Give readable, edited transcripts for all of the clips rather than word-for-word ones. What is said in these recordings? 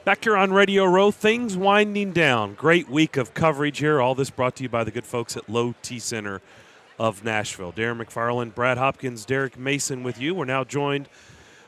Back here on Radio Row, things winding down. Great week of coverage here. All this brought to you by the good folks at Low T Center of Nashville. Darren McFarland, Brad Hopkins, Derek Mason with you. We're now joined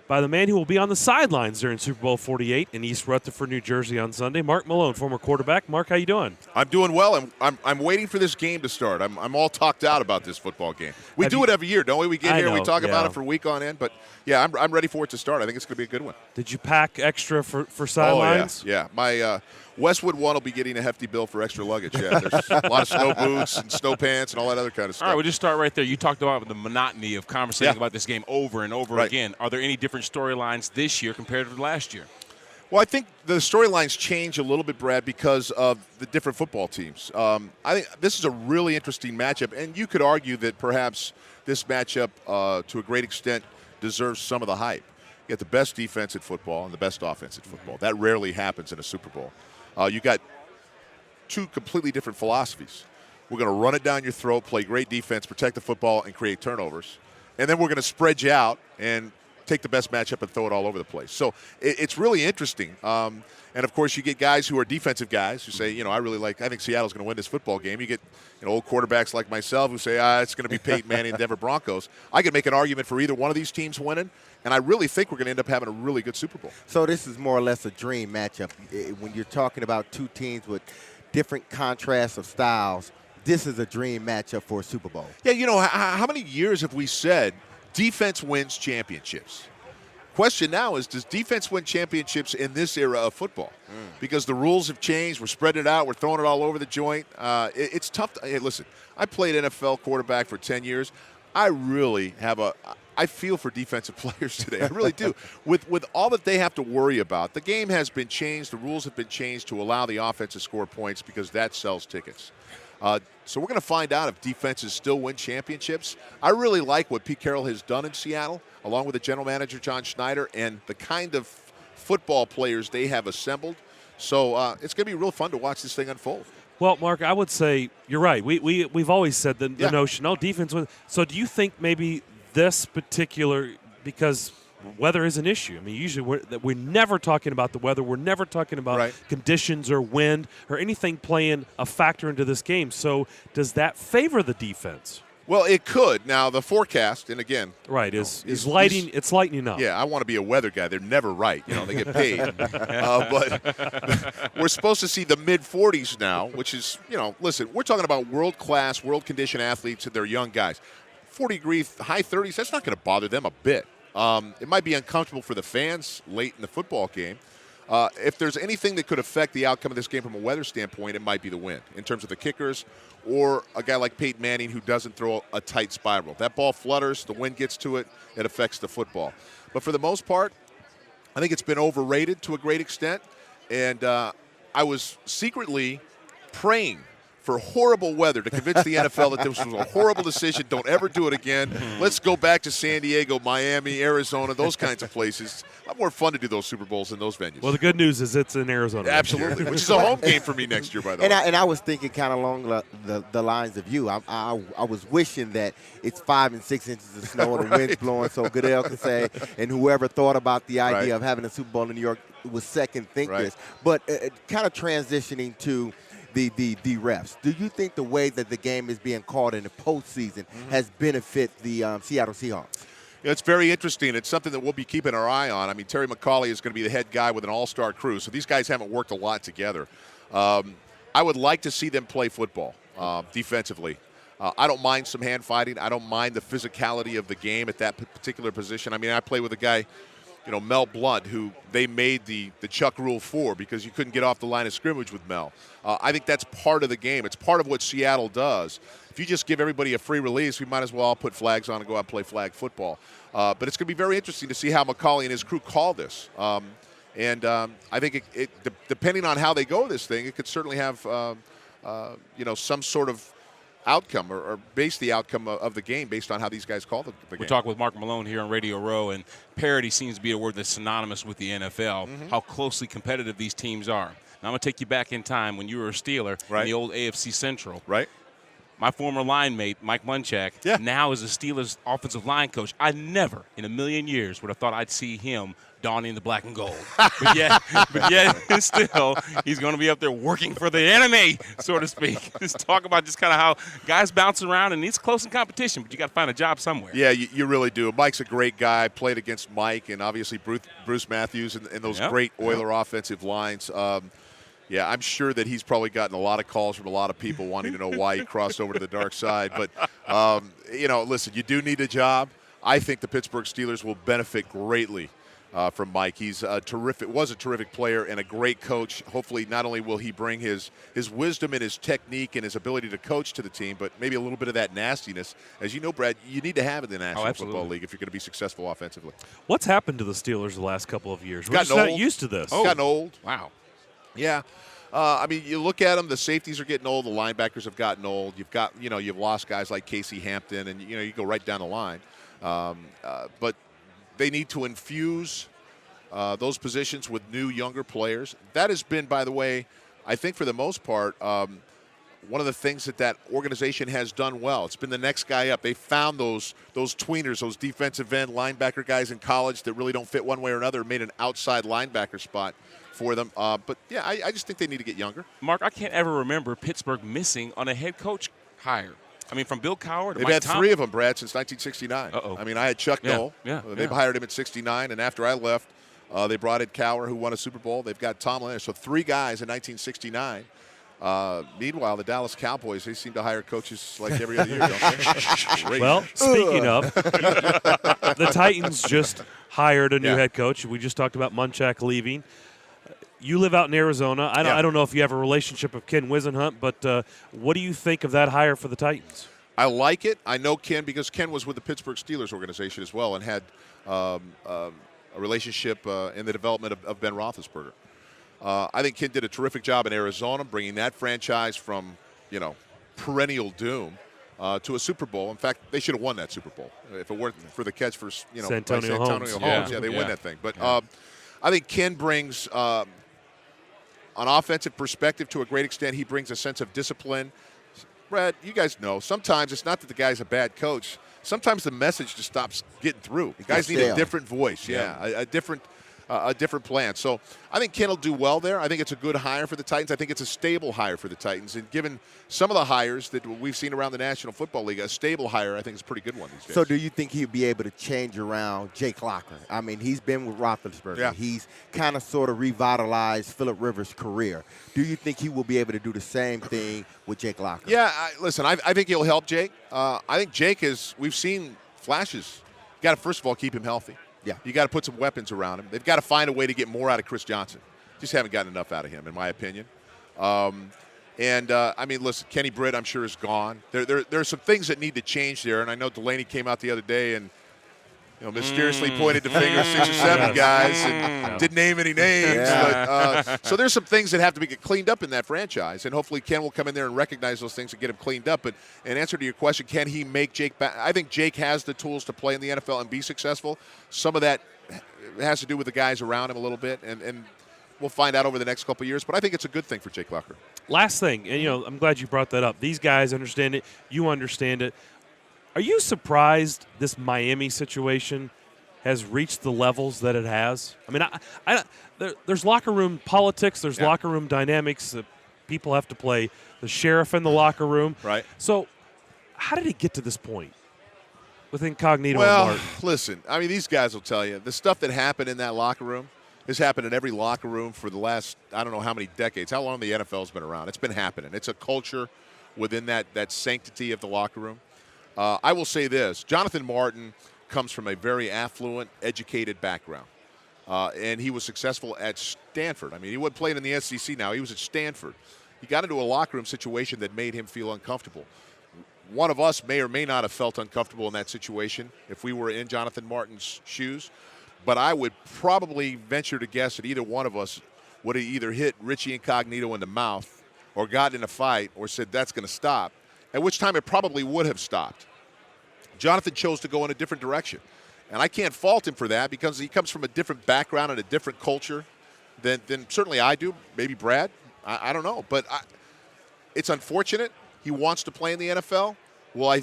by the man who will be on the sidelines during Super Bowl 48 in East Rutherford, New Jersey on Sunday, Mark Malone, former quarterback. Mark, how you doing? I'm doing well. I'm waiting for this game to start. I'm all talked out about this football game. We do it every year, don't we? We get here, we talk about it for a week on end. But, yeah, I'm ready for it to start. I think it's going to be a good one. Did you pack extra for sidelines? Oh, yeah. My Westwood one will be getting a hefty bill for extra luggage. Yeah, there's a lot of snow boots and snow pants and all that other kind of stuff. All right, we'll just start right there. You talked about the monotony of conversating about this game over and over again. Are there any different storylines this year compared to last year? Well, I think the storylines change a little bit, Brad, because of the different football teams. I think this is a really interesting matchup, and you could argue that perhaps this matchup, to a great extent, deserves some of the hype. You got the best defense at football and the best offense at football. That rarely happens in a Super Bowl. You got two completely different philosophies. We're going to run it down your throat, play great defense, protect the football, and create turnovers. And then we're going to spread you out and take the best matchup and throw it all over the place. So it's really interesting. And, of course, you get guys who are defensive guys who say, I think Seattle's going to win this football game. You get old quarterbacks like myself who say, it's going to be Peyton Manning and Denver Broncos. I could make an argument for either one of these teams winning, and I really think we're going to end up having a really good Super Bowl. So this is more or less a dream matchup. When you're talking about two teams with different contrasts of styles, this is a dream matchup for a Super Bowl. Yeah, how many years have we said defense wins championships? Question now is, does defense win championships in this era of football? Because the rules have changed. We're spreading it out. We're throwing it all over the joint. It's tough. Hey, listen, I played NFL quarterback for 10 years. I really I feel for defensive players today. I really do. With all that they have to worry about, the game has been changed. The rules have been changed to allow the offense to score points because that sells tickets. So we're going to find out if defenses still win championships. I really like what Pete Carroll has done in Seattle, along with the general manager, John Schneider, and the kind of football players they have assembled. So it's going to be real fun to watch this thing unfold. Well, Mark, I would say you're right. We've always said the notion, defense wins. So do you think maybe this particular, because weather is an issue. I mean, usually we're never talking about the weather. We're never talking about conditions or wind or anything playing a factor into this game. So does that favor the defense? Well, it could. Now, the forecast, and again, is lightening up. Yeah, I want to be a weather guy. They're never right. They get paid. But we're supposed to see the mid-40s now, which is, listen, we're talking about world-class, world-condition athletes and they're young guys. 40-degree, high 30s, that's not going to bother them a bit. It might be uncomfortable for the fans late in the football game. If there's anything that could affect the outcome of this game from a weather standpoint, it might be the wind in terms of the kickers or a guy like Peyton Manning who doesn't throw a tight spiral. That ball flutters, the wind gets to it, it affects the football. But for the most part, I think it's been overrated to a great extent. And I was secretly praying for horrible weather to convince the NFL that this was a horrible decision. Don't ever do it again. Let's go back to San Diego, Miami, Arizona, those kinds of places. A lot more fun to do those Super Bowls in those venues. Well, the good news is it's in Arizona. Absolutely, which is a home game for me next year, by the way. And I was thinking kind of along the lines of you. I was wishing that it's 5 and 6 inches of snow and the wind's blowing, so Goodell can say, and whoever thought about the idea of having a Super Bowl in New York was second thinkers. But kind of transitioning to the refs. Do you think the way that the game is being called in the postseason has benefit the Seattle Seahawks? Yeah, it's very interesting. It's something that we'll be keeping our eye on. I mean, Terry McAulay is going to be the head guy with an all-star crew, so these guys haven't worked a lot together. I would like to see them play football defensively. I don't mind some hand fighting. I don't mind the physicality of the game at that particular position. I mean, I play with a guy, Mel Blount, who they made the Chuck Rule for because you couldn't get off the line of scrimmage with Mel. I think that's part of the game. It's part of what Seattle does. If you just give everybody a free release, we might as well all put flags on and go out and play flag football. But it's going to be very interesting to see how McAulay and his crew call this. And I think depending on how they go this thing, it could certainly have some sort of outcome or base the outcome of the game based on how these guys call the game. We're talking with Mark Malone here on Radio Row, and parity seems to be a word that's synonymous with the NFL, how closely competitive these teams are. Now I'm going to take you back in time when you were a Steeler in the old AFC Central. Right. my former line mate, Mike Munchak, now is the Steelers offensive line coach. I never in a million years would have thought I'd see him donning the black and gold. But yet still, he's going to be up there working for the enemy, so to speak. Just talk about just kind of how guys bouncing around, and it's close in competition, but you got to find a job somewhere. Yeah, you really do. Mike's a great guy. Played against Mike and obviously Bruce Matthews and those great Oiler offensive lines. Yeah, I'm sure that he's probably gotten a lot of calls from a lot of people wanting to know why he crossed over to the dark side. But, listen, you do need a job. I think the Pittsburgh Steelers will benefit greatly from Mike. He's was a terrific player and a great coach. Hopefully, not only will he bring his wisdom and his technique and his ability to coach to the team, but maybe a little bit of that nastiness. As you know, Brad, you need to have it in the National Football League if you're going to be successful offensively. What's happened to the Steelers the last couple of years? We're just not used to this. It's gotten old. Wow. Yeah. You look at them, the safeties are getting old, the linebackers have gotten old. You've lost guys like Casey Hampton, and, you go right down the line. But they need to infuse those positions with new, younger players. That has been, by the way, I think for the most part, one of the things that organization has done well. It's been the next guy up. They found those tweeners, those defensive end linebacker guys in college that really don't fit one way or another, made an outside linebacker spot for them. But I just think they need to get younger. Mark, I can't ever remember Pittsburgh missing on a head coach hire. I mean, from Bill Cowher to They've Mike had Tomlin. 3 of them, Brad, since 1969. Uh-oh. I mean, I had Chuck Noll. They've hired him in 69, and after I left, they brought in Cowher, who won a Super Bowl. They've got Tomlin there. So 3 guys in 1969. Meanwhile, the Dallas Cowboys, they seem to hire coaches like every other year, don't they? Well, speaking of, the Titans just hired a new head coach. We just talked about Munchak leaving. You live out in Arizona. I don't know if you have a relationship with Ken Wisenhunt, but what do you think of that hire for the Titans? I like it. I know Ken because Ken was with the Pittsburgh Steelers organization as well and had a relationship in the development of Ben Roethlisberger. I think Ken did a terrific job in Arizona, bringing that franchise from, perennial doom to a Super Bowl. In fact, they should have won that Super Bowl if it weren't for the catch for Santonio Holmes. Yeah, they win that thing. But I think Ken brings an offensive perspective to a great extent. He brings a sense of discipline. Brad, you guys know, sometimes it's not that the guy's a bad coach. Sometimes the message just stops getting through. Guys need a different voice, a different plan. So I think Ken will do well there. I think it's a good hire for the Titans. I think it's a stable hire for the Titans. And given some of the hires that we've seen around the National Football League, a stable hire I think is a pretty good one these days. So do you think he'll be able to change around Jake Locker? I mean, he's been with Roethlisberger. Yeah. He's kind of sort of revitalized Phillip Rivers' career. Do you think he will be able to do the same thing with Jake Locker? Yeah, listen, I think he'll help Jake. I think Jake we've seen flashes. You got to, first of all, keep him healthy. Yeah. You got to put some weapons around him. They've got to find a way to get more out of Chris Johnson. Just haven't gotten enough out of him, in my opinion. Listen, Kenny Britt, I'm sure, is gone. There are some things that need to change there, and I know Delaney came out the other day and mysteriously pointed the finger at 6 or 7 guys and didn't name any names. Yeah. But, so there's some things that have to be cleaned up in that franchise, and hopefully Ken will come in there and recognize those things and get them cleaned up. But in answer to your question, can he make Jake back? I think Jake has the tools to play in the NFL and be successful. Some of that has to do with the guys around him a little bit, and we'll find out over the next couple of years. But I think it's a good thing for Jake Locker. Last thing, and I'm glad you brought that up. These guys understand it. You understand it. Are you surprised this Miami situation has reached the levels that it has? I mean, there's locker room politics. There's locker room dynamics that people have to play. The sheriff in the locker room. Right. So how did it get to this point with Incognito Well, and Martin? listen, I mean, these guys will tell you. The stuff that happened in that locker room has happened in every locker room for the last, I don't know how many decades, how long the NFL's been around. It's been happening. It's a culture within that sanctity of the locker room. I will say this. Jonathan Martin comes from a very affluent, educated background. And he was successful at Stanford. I mean, he wasn't playing in the SEC now. He was at Stanford. He got into a locker room situation that made him feel uncomfortable. One of us may or may not have felt uncomfortable in that situation if we were in Jonathan Martin's shoes. But I would probably venture to guess that either one of us would have either hit Richie Incognito in the mouth or got in a fight or said, that's going to stop, at which time it probably would have stopped. Jonathan chose to go in a different direction. And I can't fault him for that because he comes from a different background and a different culture than certainly I do, maybe Brad. I don't know. But it's unfortunate. he wants to play in the NFL. Well,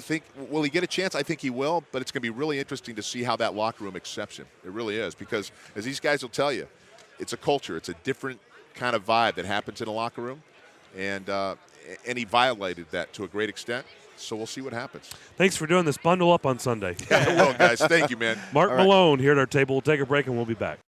will he get a chance? I think he will, but it's going to be really interesting to see how that locker room accepts him. It really is, because as these guys will tell you, it's a culture. It's a different kind of vibe that happens in a locker room, and he violated that to a great extent. So we'll see what happens. Thanks for doing this. Bundle up on Sunday. Yeah, I will, guys. Thank you, man. Mark Malone here at our table. We'll take a break and we'll be back.